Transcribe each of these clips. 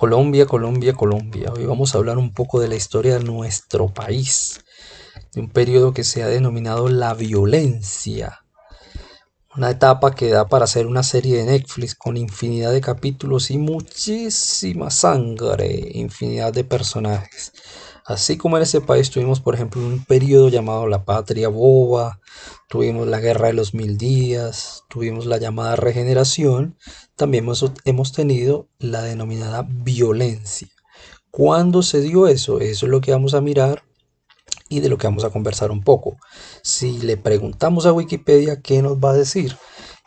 Colombia, Colombia, Colombia. Hoy vamos a hablar un poco de la historia de nuestro país, de un periodo que se ha denominado la violencia. Una etapa que da para hacer una serie de Netflix con infinidad de capítulos y muchísima sangre, infinidad de personajes. Así como en ese país tuvimos, por ejemplo, un periodo llamado la Patria Boba, tuvimos la Guerra de los Mil Días, tuvimos la llamada Regeneración, también hemos tenido la denominada violencia. ¿Cuándo se dio eso? Eso es lo que vamos a mirar y de lo que vamos a conversar un poco. Si le preguntamos a Wikipedia, ¿qué nos va a decir?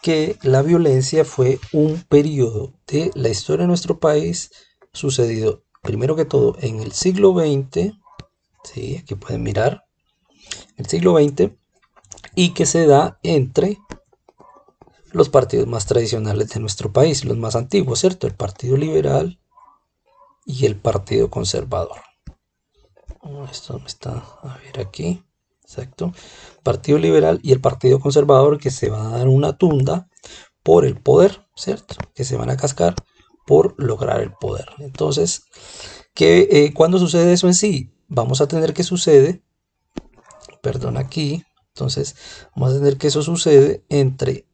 Que la violencia fue un periodo de la historia de nuestro país sucedido primero que todo en el siglo XX, ¿sí? Aquí pueden mirar, el siglo XX, y que se da entre los partidos más tradicionales de nuestro país, los más antiguos, ¿cierto? El Partido Liberal y el Partido Conservador. Esto me está, a ver aquí, exacto. Partido Liberal y el Partido Conservador que se van a dar una tunda por el poder, ¿cierto? Que se van a cascar por lograr el poder. Entonces, ¿cuándo sucede eso en sí? Vamos a tener que sucede, perdón aquí, entonces vamos a tener que eso sucede entre,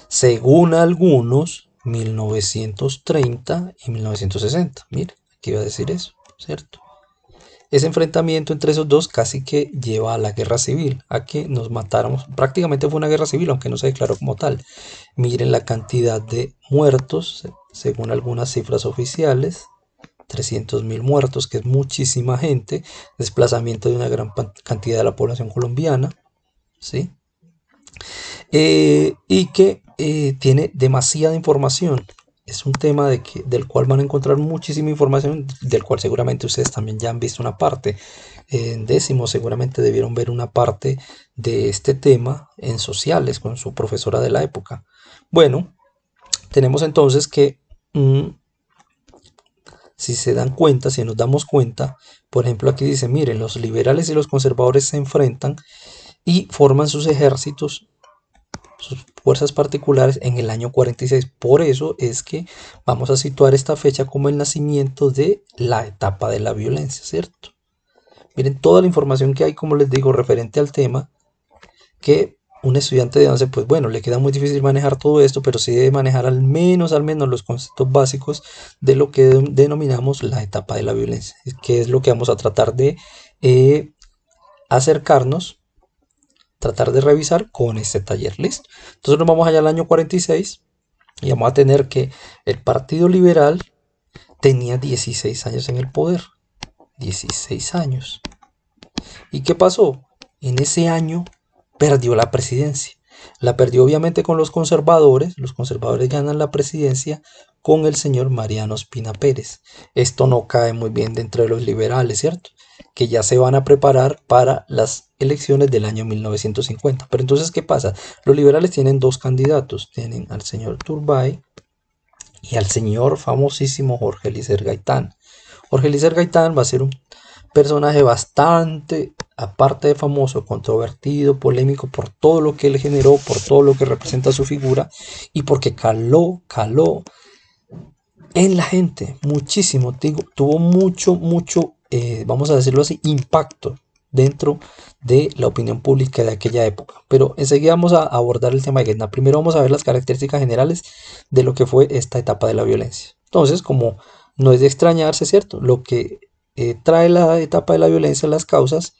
según algunos, 1930 y 1960. Mire, aquí iba a decir eso, ¿cierto? Ese enfrentamiento entre esos dos casi que lleva a la guerra civil, a que nos matáramos. Prácticamente fue una guerra civil, aunque no se declaró como tal. Miren la cantidad de muertos, según algunas cifras oficiales, 300.000 muertos, que es muchísima gente, desplazamiento de una gran cantidad de la población colombiana, ¿sí? Y que tiene demasiada información. Es un tema del cual van a encontrar muchísima información, del cual seguramente ustedes también ya han visto una parte. En décimo seguramente debieron ver una parte de este tema en sociales con su profesora de la época. Bueno, tenemos entonces que, si se dan cuenta, si nos damos cuenta, por ejemplo aquí dice, miren, los liberales y los conservadores se enfrentan y forman sus ejércitos, sus fuerzas particulares en el año 46. Por eso es que vamos a situar esta fecha como el nacimiento de la etapa de la violencia, ¿cierto? Miren toda la información que hay, como les digo, referente al tema, que un estudiante de 11, pues bueno, le queda muy difícil manejar todo esto, pero sí debe manejar al menos los conceptos básicos de lo que denominamos la etapa de la violencia, que es lo que vamos a tratar de eh, acercarnos, tratar de revisar con este taller. ¿Listo? Entonces nos vamos allá al año 46 y vamos a tener que el Partido Liberal tenía 16 años en el poder. 16 años. ¿Y qué pasó? En ese año perdió la presidencia. La perdió obviamente con los conservadores ganan la presidencia con el señor Mariano Ospina Pérez. Esto no cae muy bien dentro de los liberales, ¿cierto? Que ya se van a preparar para las elecciones del año 1950. Pero entonces, ¿qué pasa? Los liberales tienen dos candidatos, tienen al señor Turbay y al señor famosísimo Jorge Eliezer Gaitán. Jorge Eliezer Gaitán va a ser un personaje bastante, aparte de famoso, controvertido, polémico por todo lo que él generó, por todo lo que representa su figura y porque caló en la gente muchísimo, tuvo mucho, vamos a decirlo así, impacto dentro de la opinión pública de aquella época. Pero enseguida vamos a abordar el tema de Guetna. Primero vamos a ver las características generales de lo que fue esta etapa de la violencia. Entonces, como no es de extrañarse, ¿cierto? Lo que trae la etapa de la violencia, las causas,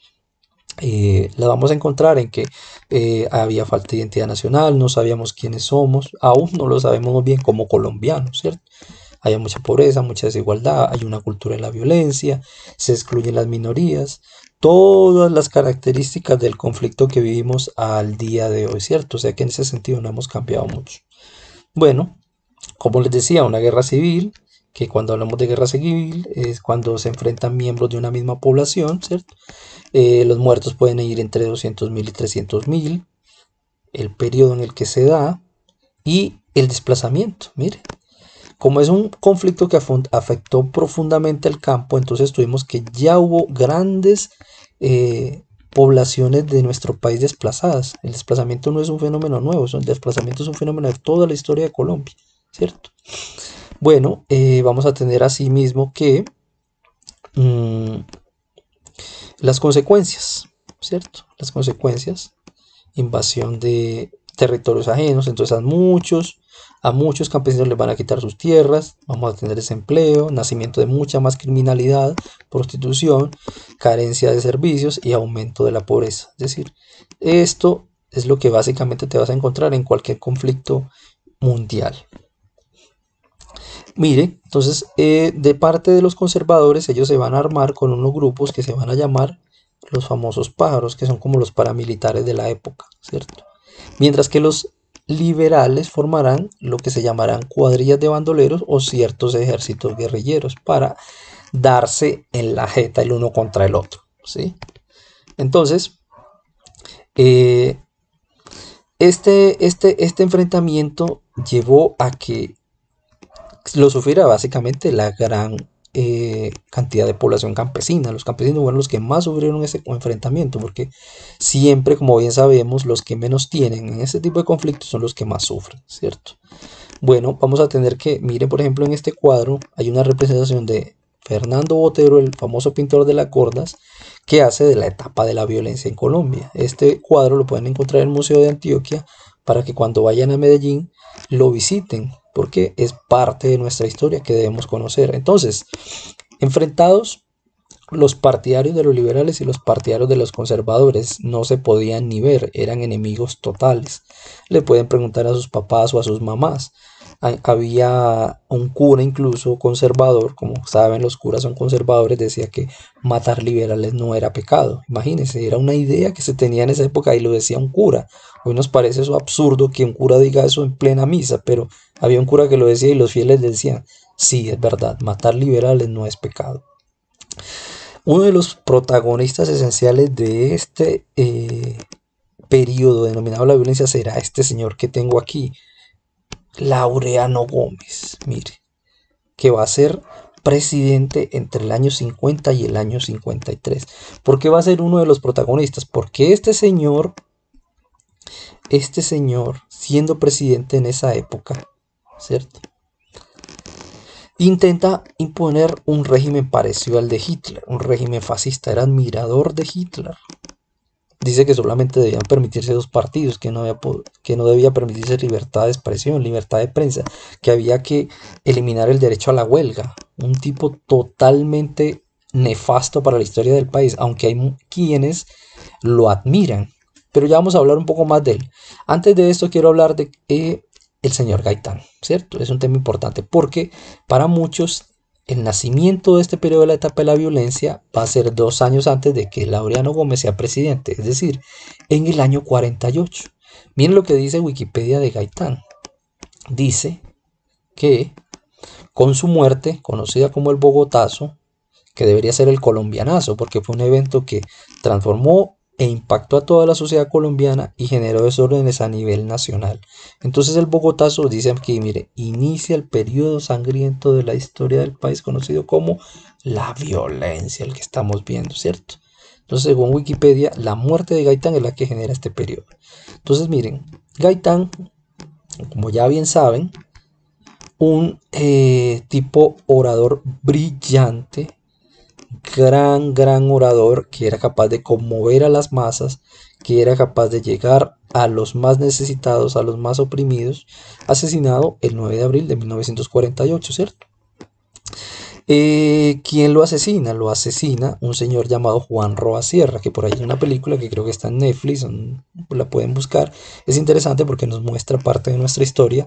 la vamos a encontrar en que había falta de identidad nacional, no sabíamos quiénes somos, aún no lo sabemos muy bien como colombianos, ¿cierto? Hay mucha pobreza, mucha desigualdad, hay una cultura de la violencia, se excluyen las minorías, todas las características del conflicto que vivimos al día de hoy, ¿cierto? O sea que en ese sentido no hemos cambiado mucho. Bueno, como les decía, una guerra civil, que cuando hablamos de guerra civil es cuando se enfrentan miembros de una misma población, ¿cierto? Los muertos pueden ir entre 200.000 y 300.000, el periodo en el que se da y el desplazamiento, mire. Como es un conflicto que afectó profundamente el campo, entonces tuvimos que ya hubo grandes poblaciones de nuestro país desplazadas. El desplazamiento no es un fenómeno nuevo, el desplazamiento es un fenómeno de toda la historia de Colombia, ¿cierto? Bueno, vamos a tener asimismo que mm, las consecuencias, ¿cierto? Las consecuencias, invasión de territorios ajenos, entonces a muchos campesinos les van a quitar sus tierras, vamos a tener desempleo, nacimiento de mucha más criminalidad, prostitución, carencia de servicios y aumento de la pobreza. Es decir, esto es lo que básicamente te vas a encontrar en cualquier conflicto mundial. Mire, entonces de parte de los conservadores ellos se van a armar con unos grupos que se van a llamar los famosos pájaros, que son como los paramilitares de la época, ¿cierto? Mientras que los liberales formarán lo que se llamarán cuadrillas de bandoleros o ciertos ejércitos guerrilleros para darse en la jeta el uno contra el otro, ¿sí? Entonces, eh, este enfrentamiento llevó a que lo sufriera básicamente la gran cantidad de población campesina. Los campesinos fueron los que más sufrieron ese enfrentamiento, porque siempre, como bien sabemos, los que menos tienen en este tipo de conflictos son los que más sufren, ¿cierto? Bueno, vamos a tener que, miren, por ejemplo, en este cuadro hay una representación de Fernando Botero, el famoso pintor de las cordas, que hace de la etapa de la violencia en Colombia. Este cuadro lo pueden encontrar en el Museo de Antioquia para que cuando vayan a Medellín lo visiten, porque es parte de nuestra historia que debemos conocer. Entonces, enfrentados los partidarios de los liberales y los partidarios de los conservadores no se podían ni ver, eran enemigos totales. Le pueden preguntar a sus papás o a sus mamás. Había un cura incluso conservador, como saben los curas son conservadores, decía que matar liberales no era pecado. Imagínense, era una idea que se tenía en esa época y lo decía un cura. Hoy nos parece eso absurdo que un cura diga eso en plena misa, pero había un cura que lo decía y los fieles decían, sí, es verdad, matar liberales no es pecado. Uno de los protagonistas esenciales de este periodo denominado la violencia será este señor que tengo aquí, Laureano Gómez, mire, que va a ser presidente entre el año 50 y el año 53. ¿Por qué va a ser uno de los protagonistas? Porque este señor, siendo presidente en esa época, ¿cierto? Intenta imponer un régimen parecido al de Hitler, un régimen fascista, era admirador de Hitler. Dice que solamente debían permitirse dos partidos, que no debía permitirse libertad de expresión, libertad de prensa, que había que eliminar el derecho a la huelga. Un tipo totalmente nefasto para la historia del país, aunque hay quienes lo admiran. Pero ya vamos a hablar un poco más de él. Antes de esto quiero hablar de el señor Gaitán, ¿cierto? Es un tema importante porque para muchos el nacimiento de este periodo de la etapa de la violencia va a ser 2 años antes de que Laureano Gómez sea presidente, es decir, en el año 48. Miren lo que dice Wikipedia de Gaitán. Dice que con su muerte, conocida como el Bogotazo, que debería ser el colombianazo, porque fue un evento que transformó e impactó a toda la sociedad colombiana y generó desórdenes a nivel nacional. Entonces el Bogotazo dice aquí, mire, inicia el periodo sangriento de la historia del país conocido como la violencia, el que estamos viendo, ¿cierto? Entonces, según Wikipedia, la muerte de Gaitán es la que genera este periodo. Entonces, miren, Gaitán, como ya bien saben, un tipo orador brillante, gran orador que era capaz de conmover a las masas, que era capaz de llegar a los más necesitados, a los más oprimidos, asesinado el 9 de abril de 1948, ¿cierto? ¿Quién lo asesina? Lo asesina un señor llamado Juan Roa Sierra, que por ahí hay una película que creo que está en Netflix, la pueden buscar. Es interesante porque nos muestra parte de nuestra historia,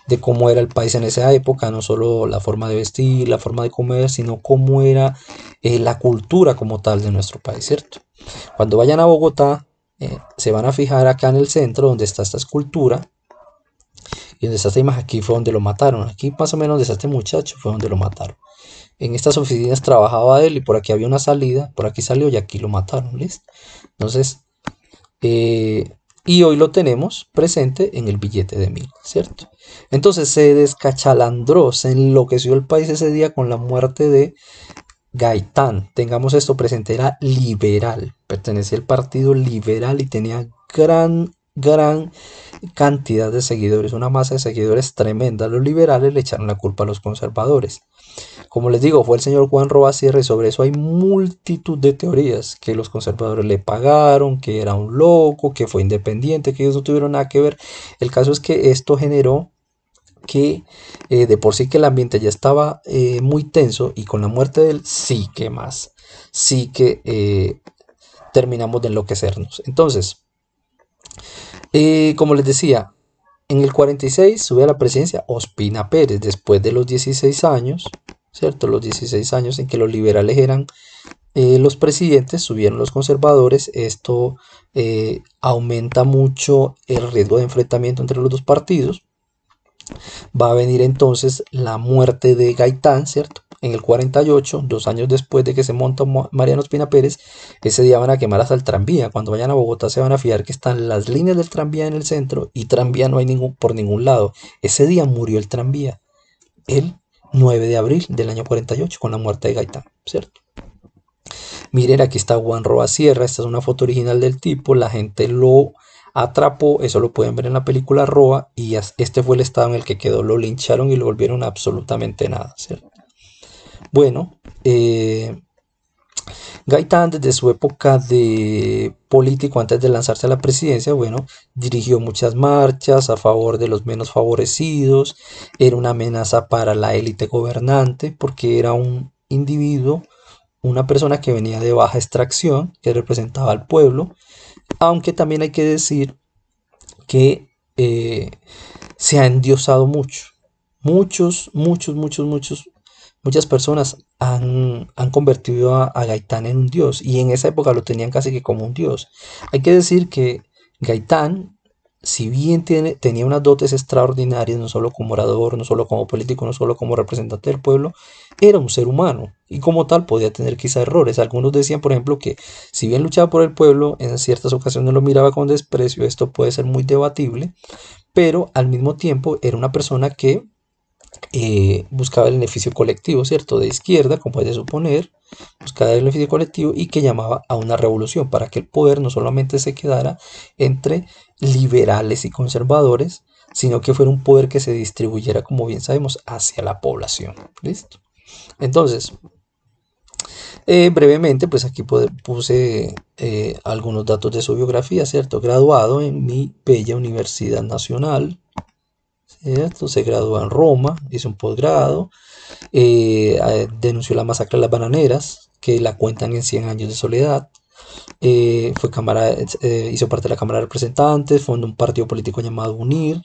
de cómo era el país en esa época, no solo la forma de vestir, la forma de comer, sino cómo era la cultura como tal de nuestro país, ¿cierto? Cuando vayan a Bogotá, se van a fijar acá en el centro donde está esta escultura y donde está esta imagen. Aquí fue donde lo mataron, aquí más o menos donde está este muchacho fue donde lo mataron. En estas oficinas trabajaba él y por aquí había una salida, por aquí salió y aquí lo mataron, ¿listo? Entonces, y hoy lo tenemos presente en el billete de 1000, ¿cierto? Entonces se descachalandró, se enloqueció el país ese día con la muerte de Gaitán. Tengamos esto presente, era liberal, pertenecía al partido liberal y tenía gran cantidad de seguidores, una masa de seguidores tremenda. Los liberales le echaron la culpa a los conservadores. Como les digo, fue el señor Juan Robasierra y sobre eso hay multitud de teorías, que los conservadores le pagaron, que era un loco, que fue independiente, que ellos no tuvieron nada que ver. El caso es que esto generó que de por sí que el ambiente ya estaba muy tenso y con la muerte de él sí que más, sí que terminamos de enloquecernos. Entonces, como les decía, en el 46 sube a la presidencia Ospina Pérez después de los 16 años, ¿cierto? Los 16 años en que los liberales eran los presidentes, subieron los conservadores. Esto aumenta mucho el riesgo de enfrentamiento entre los dos partidos. Va a venir entonces la muerte de Gaitán, ¿cierto? En el 48, 2 años después de que se monta Mariano Ospina Pérez, ese día van a quemar hasta el tranvía. Cuando vayan a Bogotá se van a fijar que están las líneas del tranvía en el centro y tranvía no hay por ningún lado. Ese día murió el tranvía, el 9 de abril del año 48, con la muerte de Gaitán, ¿cierto? Miren, aquí está Juan Robasierra, esta es una foto original del tipo, la gente lo atrapó, eso lo pueden ver en la película Roa, y este fue el estado en el que quedó, lo lincharon y lo volvieron absolutamente nada, ¿cierto? Bueno, Gaitán desde su época de político antes de lanzarse a la presidencia, bueno, dirigió muchas marchas a favor de los menos favorecidos, era una amenaza para la élite gobernante porque era un individuo, una persona que venía de baja extracción, que representaba al pueblo, aunque también hay que decir que se ha endiosado mucho. Muchas personas han convertido a Gaitán en un dios y en esa época lo tenían casi que como un dios. Hay que decir que Gaitán, si bien tenía unas dotes extraordinarias, no solo como orador, no solo como político, no solo como representante del pueblo, era un ser humano y como tal podía tener quizá errores. Algunos decían, por ejemplo, que si bien luchaba por el pueblo, en ciertas ocasiones lo miraba con desprecio. Esto puede ser muy debatible, pero al mismo tiempo era una persona que buscaba el beneficio colectivo, ¿cierto? De izquierda, como es de suponer, buscaba el beneficio colectivo y que llamaba a una revolución para que el poder no solamente se quedara entre liberales y conservadores, sino que fuera un poder que se distribuyera, como bien sabemos, hacia la población. ¿Listo? Entonces, brevemente, pues aquí puse algunos datos de su biografía, ¿cierto? Graduado en mi bella Universidad Nacional, ¿cierto? Se graduó en Roma, hizo un posgrado, denunció la masacre de las bananeras, que la cuentan en 100 años de soledad. Hizo parte de la Cámara de Representantes, fundó un partido político llamado UNIR,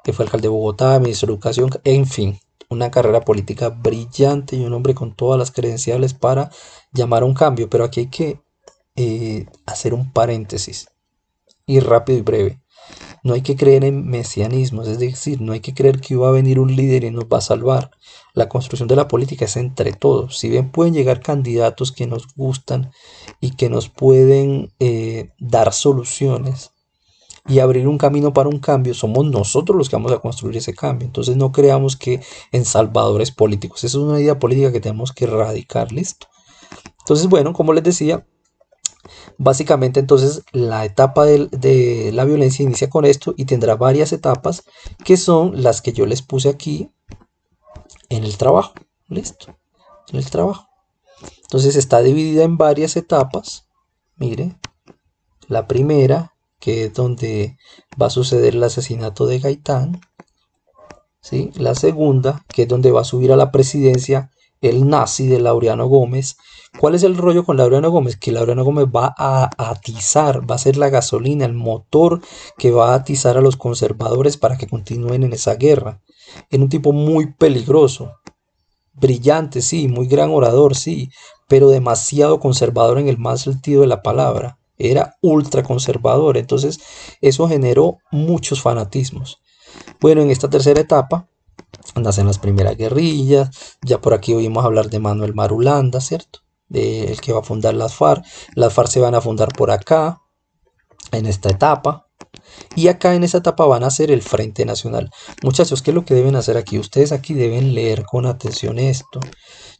que fue alcalde de Bogotá, ministro de Educación, en fin, una carrera política brillante y un hombre con todas las credenciales para llamar a un cambio. Pero aquí hay que hacer un paréntesis, y rápido y breve. No hay que creer en mesianismos, es decir, no hay que creer que va a venir un líder y nos va a salvar. La construcción de la política es entre todos. Si bien pueden llegar candidatos que nos gustan y que nos pueden dar soluciones y abrir un camino para un cambio, somos nosotros los que vamos a construir ese cambio. Entonces no creamos que en salvadores políticos. Esa es una idea política que tenemos que erradicar, ¿listo? Entonces, bueno, como les decía, básicamente entonces la etapa de la violencia inicia con esto y tendrá varias etapas que son las que yo les puse aquí en el trabajo. ¿Listo? En el trabajo. Entonces está dividida en varias etapas. Mire, la primera, que es donde va a suceder el asesinato de Gaitán. ¿Sí? La segunda, que es donde va a subir a la presidencia el nazi de Laureano Gómez. ¿Cuál es el rollo con Laureano Gómez? Que Laureano Gómez va a atizar, va a ser la gasolina, el motor que va a atizar a los conservadores para que continúen en esa guerra. Era un tipo muy peligroso, brillante, sí, muy gran orador, sí, pero demasiado conservador en el mal sentido de la palabra. Era ultra conservador, entonces eso generó muchos fanatismos. Bueno, en esta tercera etapa nacen las primeras guerrillas. Ya por aquí oímos hablar de Manuel Marulanda, ¿cierto? De el que va a fundar las FARC. Las FARC se van a fundar por acá, en esta etapa. Y acá en esta etapa van a hacer el Frente Nacional. Muchachos, ¿qué es lo que deben hacer aquí? Ustedes aquí deben leer con atención esto.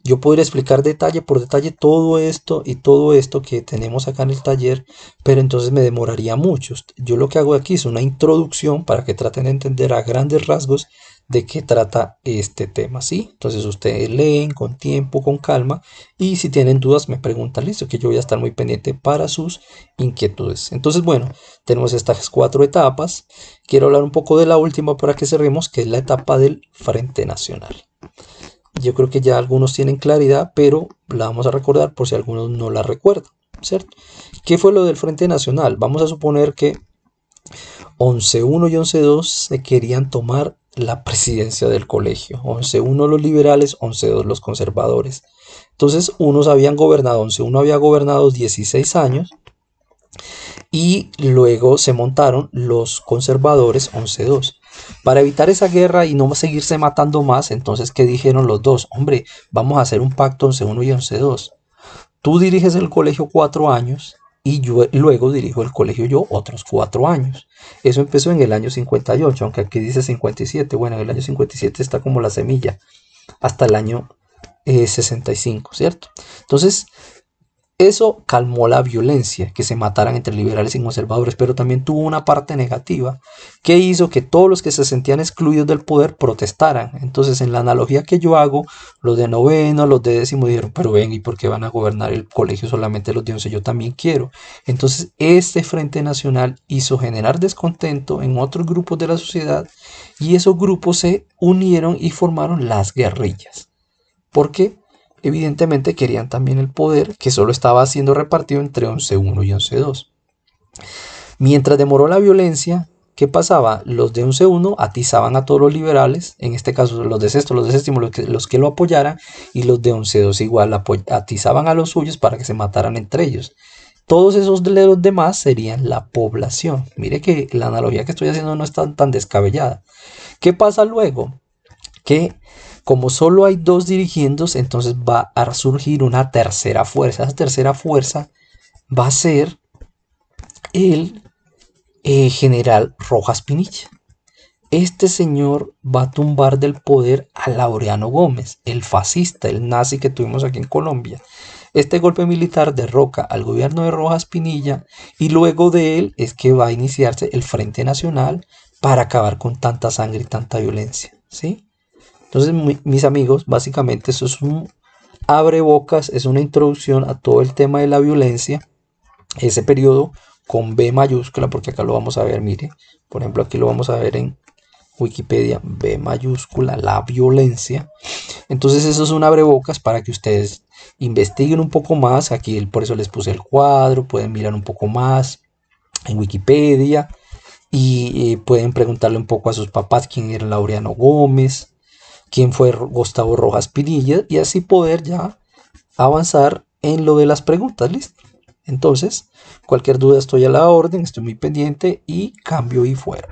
Yo podría explicar detalle por detalle todo esto y todo esto que tenemos acá en el taller, pero entonces me demoraría mucho. Yo lo que hago aquí es una introducción para que traten de entender a grandes rasgos de qué trata este tema, ¿sí? Entonces ustedes leen con tiempo, con calma, y si tienen dudas me preguntan, listo, que yo voy a estar muy pendiente para sus inquietudes. Entonces, bueno, tenemos estas 4 etapas. Quiero hablar un poco de la última para que cerremos, que es la etapa del Frente Nacional. Yo creo que ya algunos tienen claridad, pero la vamos a recordar por si algunos no la recuerdan, ¿cierto? ¿Qué fue lo del Frente Nacional? Vamos a suponer que 11-1 y 11-2 se querían tomar la presidencia del colegio. 11-1 los liberales, 11-2 los conservadores. Entonces, unos habían gobernado, 11-1 había gobernado 16 años y luego se montaron los conservadores 11-2. Para evitar esa guerra y no seguirse matando más, entonces, ¿qué dijeron los dos? Hombre, vamos a hacer un pacto 11-1 y 11-2. Tú diriges el colegio 4 años y yo luego dirijo el colegio yo otros 4 años. Eso empezó en el año 58, aunque aquí dice 57. Bueno, en el año 57 está como la semilla, hasta el año 65, ¿cierto? Entonces, eso calmó la violencia, que se mataran entre liberales y conservadores, pero también tuvo una parte negativa, que hizo que todos los que se sentían excluidos del poder protestaran. Entonces, en la analogía que yo hago, los de noveno, los de décimo dijeron, pero ven, ¿y por qué van a gobernar el colegio solamente los de 11? Yo también quiero. Entonces, este Frente Nacional hizo generar descontento en otros grupos de la sociedad, y esos grupos se unieron y formaron las guerrillas. ¿Por qué? Evidentemente querían también el poder, que solo estaba siendo repartido entre 11-1 y 11-2. Mientras demoró la violencia, ¿qué pasaba? Los de 11-1 atizaban a todos los liberales, en este caso los de sexto, los de séptimo, los que lo apoyaran, y los de 11-2 igual atizaban a los suyos para que se mataran entre ellos. Todos esos de los demás serían la población. Mire que la analogía que estoy haciendo no es tan descabellada. ¿Qué pasa luego? Que como solo hay 2 dirigiendos, entonces va a surgir una tercera fuerza. Esa tercera fuerza va a ser el general Rojas Pinilla. Este señor va a tumbar del poder a Laureano Gómez, el fascista, el nazi que tuvimos aquí en Colombia. Este golpe militar derroca al gobierno de Rojas Pinilla y luego de él es que va a iniciarse el Frente Nacional para acabar con tanta sangre y tanta violencia, ¿sí? Entonces, mis amigos, básicamente eso es un abrebocas, es una introducción a todo el tema de la violencia, ese periodo con B mayúscula, porque acá lo vamos a ver, mire, por ejemplo, aquí lo vamos a ver en Wikipedia, B mayúscula, la violencia. Entonces, eso es un abrebocas para que ustedes investiguen un poco más. Aquí por eso les puse el cuadro, pueden mirar un poco más en Wikipedia y pueden preguntarle un poco a sus papás quién era Laureano Gómez, quién fue Gustavo Rojas Pinilla, y así poder ya avanzar en lo de las preguntas, ¿listo? Entonces, cualquier duda estoy a la orden, estoy muy pendiente y cambio y fuera.